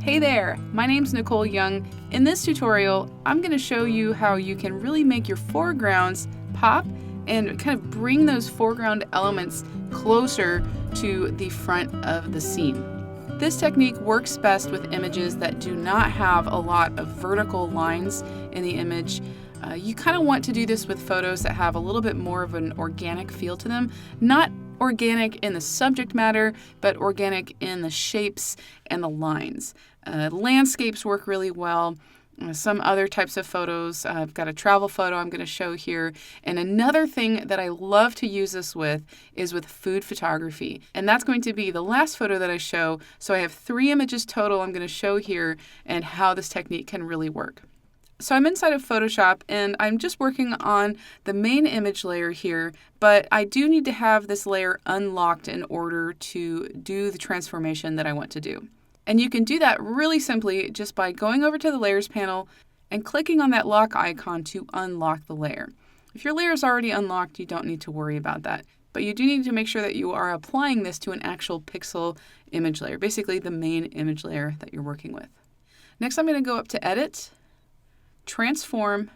Hey there, my name's Nicole Young. In this tutorial, I'm going to show you how you can really make your foregrounds pop and kind of bring those foreground elements closer to the front of the scene. This technique works best with images that do not have a lot of vertical lines in the image. You kind of want to do this with photos that have a little bit more of an organic feel to them. Not organic in the subject matter, but organic in the shapes and the lines. Landscapes work really well. Some other types of photos. I've got a travel photo I'm going to show here. And another thing that I love to use this with is with food photography. And that's going to be the last photo that I show. So I have 3 images total I'm going to show here and how this technique can really work. So I'm inside of Photoshop and I'm just working on the main image layer here, but I do need to have this layer unlocked in order to do the transformation that I want to do. And you can do that really simply just by going over to the Layers panel and clicking on that lock icon to unlock the layer. If your layer is already unlocked, you don't need to worry about that. But you do need to make sure that you are applying this to an actual pixel image layer, basically the main image layer that you're working with. Next, I'm going to go up to Edit, Transform,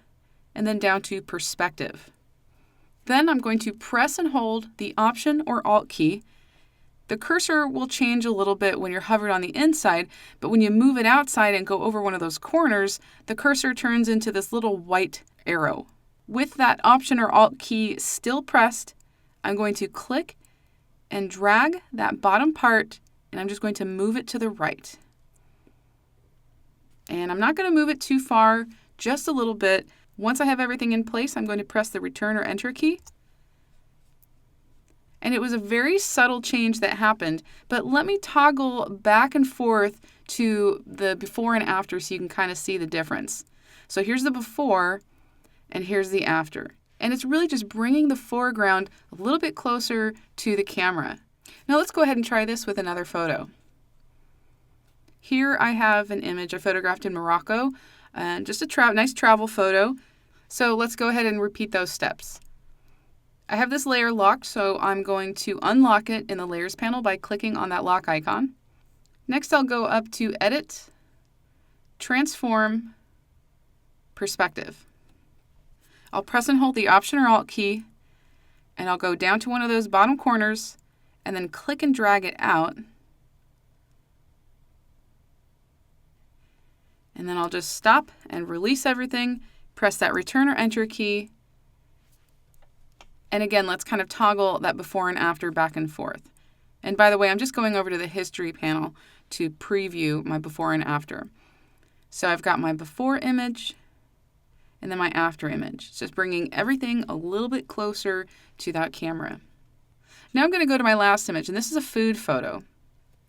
and then down to Perspective. Then I'm going to press and hold the Option or Alt key. The cursor will change a little bit when you're hovered on the inside, but when you move it outside and go over one of those corners, the cursor turns into this little white arrow. With that Option or Alt key still pressed, I'm going to click and drag that bottom part, and I'm just going to move it to the right. And I'm not going to move it too far, just a little bit. Once I have everything in place, I'm going to press the Return or Enter key. And it was a very subtle change that happened, but let me toggle back and forth to the before and after so you can kind of see the difference. So here's the before and here's the after. And it's really just bringing the foreground a little bit closer to the camera. Now let's go ahead and try this with another photo. Here I have an image I photographed in Morocco, and just a nice travel photo. So let's go ahead and repeat those steps. I have this layer locked, so I'm going to unlock it in the Layers panel by clicking on that lock icon. Next, I'll go up to Edit, Transform, Perspective. I'll press and hold the Option or Alt key, and I'll go down to one of those bottom corners, and then click and drag it out. And then I'll just stop and release everything, press that Return or Enter key. And again, let's kind of toggle that before and after back and forth. And by the way, I'm just going over to the History panel to preview my before and after. So I've got my before image and then my after image. It's just bringing everything a little bit closer to that camera. Now I'm going to go to my last image, and this is a food photo.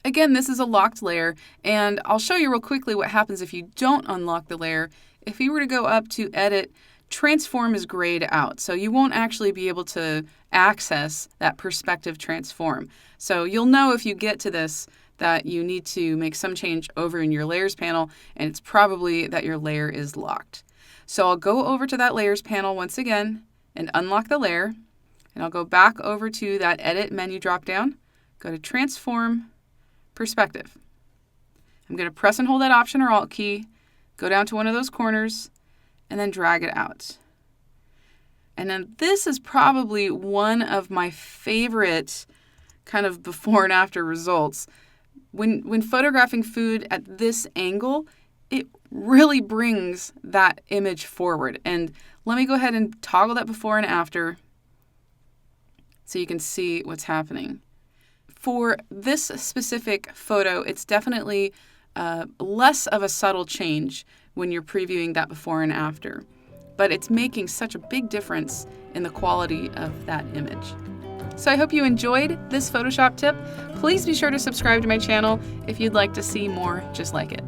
Again, this is a locked layer, and I'll show you real quickly what happens if you don't unlock the layer. If you were to go up to Edit, Transform is grayed out, so you won't actually be able to access that perspective transform. So you'll know if you get to this that you need to make some change over in your Layers panel, and it's probably that your layer is locked. So I'll go over to that Layers panel once again and unlock the layer, and I'll go back over to that Edit menu drop-down, go to Transform, Perspective. I'm going to press and hold that Option or Alt key, go down to one of those corners, and then drag it out. And then this is probably one of my favorite kind of before and after results. When photographing food at this angle, it really brings that image forward. And let me go ahead and toggle that before and after so you can see what's happening. For this specific photo, it's definitely less of a subtle change when you're previewing that before and after. But it's making such a big difference in the quality of that image. So I hope you enjoyed this Photoshop tip. Please be sure to subscribe to my channel if you'd like to see more just like it.